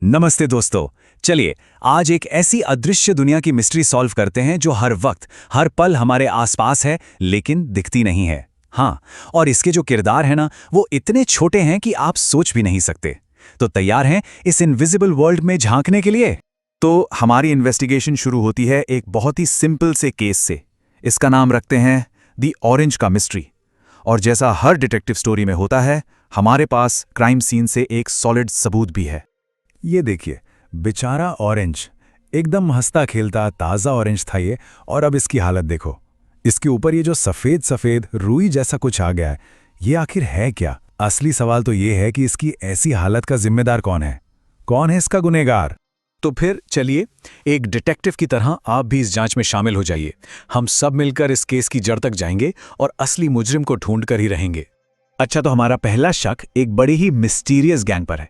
नमस्ते दोस्तों। चलिए आज एक ऐसी अदृश्य दुनिया की मिस्ट्री सॉल्व करते हैं जो हर वक्त हर पल हमारे आसपास है लेकिन दिखती नहीं है। हाँ, और इसके जो किरदार हैं ना वो इतने छोटे हैं कि आप सोच भी नहीं सकते। तो तैयार हैं इस इनविजिबल वर्ल्ड में झांकने के लिए? तो हमारी इन्वेस्टिगेशन शुरू होती है एक बहुत ही सिंपल से केस से। इसका नाम रखते हैं दी ऑरेंज का मिस्ट्री। और जैसा हर डिटेक्टिव स्टोरी में होता है, हमारे पास क्राइम सीन से एक सॉलिड सबूत भी है। ये देखिए, बेचारा ऑरेंज एकदम हंसता खेलता ताज़ा ऑरेंज था ये, और अब इसकी हालत देखो। इसके ऊपर ये जो सफ़ेद सफ़ेद रुई जैसा कुछ आ गया है, ये आखिर है क्या? असली सवाल तो ये है कि इसकी ऐसी हालत का जिम्मेदार कौन है? कौन है इसका गुनहगार? तो फिर चलिए, एक डिटेक्टिव की तरह आप भी इस जांच में शामिल हो जाइए। हम सब मिलकर इस केस की जड़ तक जाएंगे और असली मुजरिम को ढूंढ कर ही रहेंगे। अच्छा, तो हमारा पहला शक एक बड़ी ही मिस्टीरियस गैंग पर है।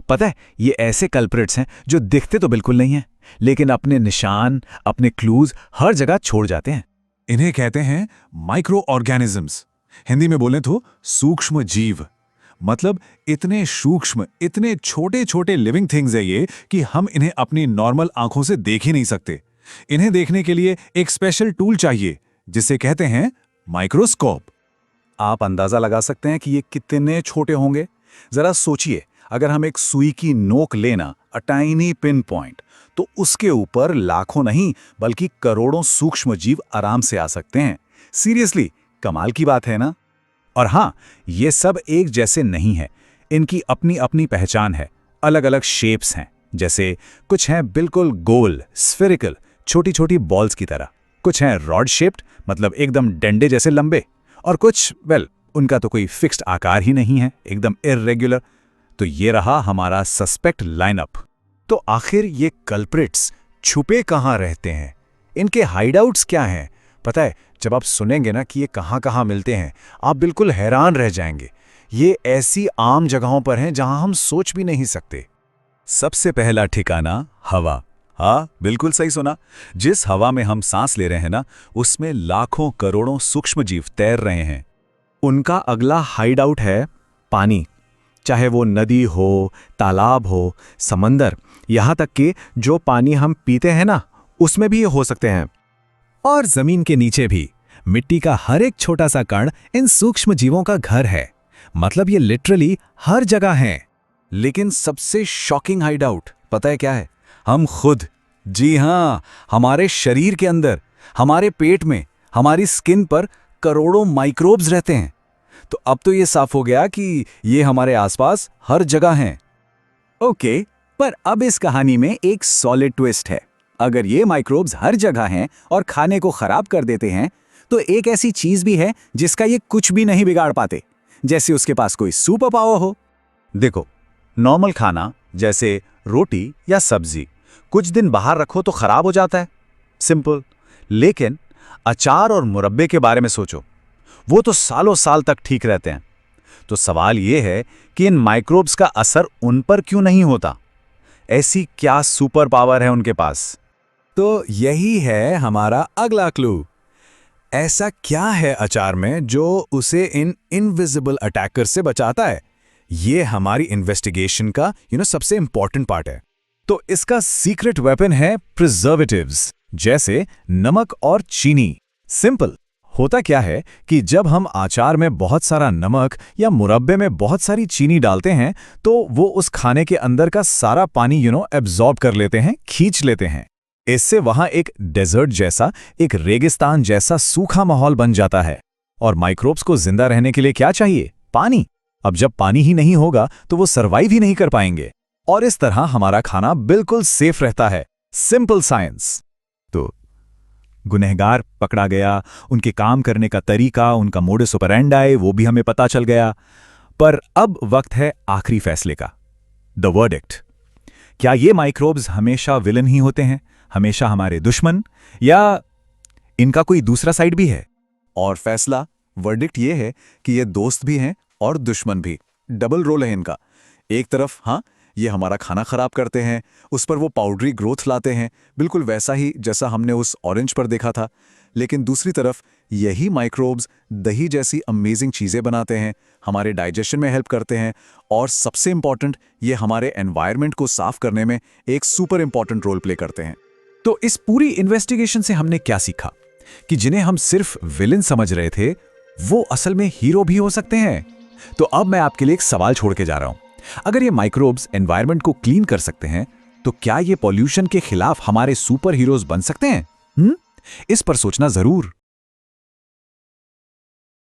पता है, ये ऐसे कल्प्रिट्स हैं जो दिखते तो बिल्कुल नहीं हैं, लेकिन अपने निशान, अपने क्लूज हर जगह छोड़ जाते हैं। इन्हें कहते हैं माइक्रो ऑर्गेनिजम्स। हिंदी में बोलें तो सूक्ष्म जीव। मतलब इतने सूक्ष्म, इतने छोटे छोटे लिविंग थिंग्स है ये कि हम इन्हें अपनी नॉर्मल आंखों से देख ही नहीं सकते। इन्हें देखने के लिए एक स्पेशल टूल चाहिए जिसे कहते हैं माइक्रोस्कोप। आप अंदाजा लगा सकते हैं कि ये कितने छोटे होंगे? जरा सोचिए, अगर हम एक सुई की नोक लेना, अ टाइनी पिन पॉइंट, तो उसके ऊपर लाखों नहीं बल्कि करोड़ों सूक्ष्म जीव आराम से आ सकते हैं। सीरियसली, कमाल की बात है ना? और हाँ, ये सब एक जैसे नहीं है। इनकी अपनी अपनी पहचान है। अलग अलग शेप्स हैं। जैसे कुछ हैं बिल्कुल गोल, स्फेरिकल, छोटी छोटी बॉल्स की तरह। कुछ हैं रॉड शेप्ड, मतलब एकदम डंडे जैसे लंबे। और कुछ, उनका तो कोई फिक्स्ड आकार ही नहीं है, एकदम इर्रेगुलर। तो ये रहा हमारा सस्पेक्ट लाइनअप। तो आखिर ये कल्प्रिट्स छुपे कहाँ रहते हैं? इनके हाइडआउट्स क्या हैं? पता है, जब आप सुनेंगे ना कि ये कहाँ कहाँ मिलते हैं, आप बिल्कुल हैरान रह जाएंगे। ये ऐसी आम जगहों पर हैं जहां हम सोच भी नहीं सकते। सबसे पहला ठिकाना, हवा। हाँ, बिल्कुल सही सुना। जिस हवा में हम सांस ले रहे हैं ना, उसमें लाखों करोड़ों सूक्ष्म जीव तैर रहे हैं। उनका अगला हाइडआउट है पानी। चाहे वो नदी हो, तालाब हो, समंदर, यहाँ तक कि जो पानी हम पीते हैं ना, उसमें भी ये हो सकते हैं। और जमीन के नीचे भी। मिट्टी का हर एक छोटा सा कण इन सूक्ष्म जीवों का घर है। मतलब ये लिटरली हर जगह हैं। लेकिन सबसे शॉकिंग हाइडआउट पता है क्या है? हम खुद। जी हाँ, हमारे शरीर के अंदर, हमारे पेट में, हमारी स्किन पर करोड़ों माइक्रोब्स रहते हैं। तो अब तो ये साफ हो गया कि ये हमारे आसपास हर जगह हैं। ओके, पर अब इस कहानी में एक सॉलिड ट्विस्ट है। अगर ये माइक्रोब्स हर जगह हैं और खाने को खराब कर देते हैं, तो एक ऐसी चीज भी है जिसका ये कुछ भी नहीं बिगाड़ पाते, जैसे उसके पास कोई सुपर पावर हो। देखो, नॉर्मल खाना जैसे रोटी या सब्जी कुछ दिन बाहर रखो तो खराब हो जाता है, सिंपल। लेकिन अचार और मुरब्बे के बारे में सोचो, वो तो सालों साल तक ठीक रहते हैं। तो सवाल ये है कि इन माइक्रोब्स का असर उन पर क्यों नहीं होता? ऐसी क्या सुपर पावर है उनके पास? तो यही है हमारा अगला क्लू। ऐसा क्या है अचार में जो उसे इन इनविजिबल अटैकर से बचाता है? ये हमारी इन्वेस्टिगेशन का सबसे इंपॉर्टेंट पार्ट है। तो इसका सीक्रेट वेपन है प्रिजर्वेटिव्स, जैसे नमक और चीनी। सिंपल। होता क्या है कि जब हम अचार में बहुत सारा नमक या मुरब्बे में बहुत सारी चीनी डालते हैं, तो वो उस खाने के अंदर का सारा पानी एब्जॉर्ब कर लेते हैं, खींच लेते हैं। इससे वहां एक डेजर्ट जैसा, एक रेगिस्तान जैसा सूखा माहौल बन जाता है। और माइक्रोब्स को जिंदा रहने के लिए क्या चाहिए? पानी। अब जब पानी ही नहीं होगा तो वो सर्वाइव ही नहीं कर पाएंगे। और इस तरह हमारा खाना बिल्कुल सेफ रहता है। Simple science. तो गुनहगार पकड़ा गया, उनके काम करने का तरीका, उनका मोडस ऑपरेंडाई, वो भी हमें पता चल गया। पर अब वक्त है आखिरी फैसले का, द वर्डिक्ट। क्या ये माइक्रोब्स हमेशा विलन ही होते हैं, हमेशा हमारे दुश्मन, या इनका कोई दूसरा साइड भी है? और फैसला, वर्डिक्ट ये है कि ये दोस्त भी हैं और दुश्मन भी। डबल रोल है इनका। एक तरफ हाँ, ये हमारा खाना खराब करते हैं, उस पर वो पाउडरी ग्रोथ लाते हैं, बिल्कुल वैसा ही जैसा हमने उस ऑरेंज पर देखा था। लेकिन दूसरी तरफ यही माइक्रोब्स दही जैसी अमेजिंग चीज़ें बनाते हैं, हमारे डाइजेशन में हेल्प करते हैं और सबसे इम्पॉर्टेंट, ये हमारे एनवायरनमेंट को साफ करने में एक सुपर इम्पॉर्टेंट रोल प्ले करते हैं। तो इस पूरी इन्वेस्टिगेशन से हमने क्या सीखा कि जिन्हें हम सिर्फ विलेन समझ रहे थे वो असल में हीरो भी हो सकते हैं। तो अब मैं आपके लिए एक सवाल छोड़ के जा रहा हूं। अगर ये माइक्रोब्स एनवायरनमेंट को क्लीन कर सकते हैं तो क्या ये पॉल्यूशन के खिलाफ हमारे सुपर हीरोज बन सकते हैं? इस पर सोचना जरूर।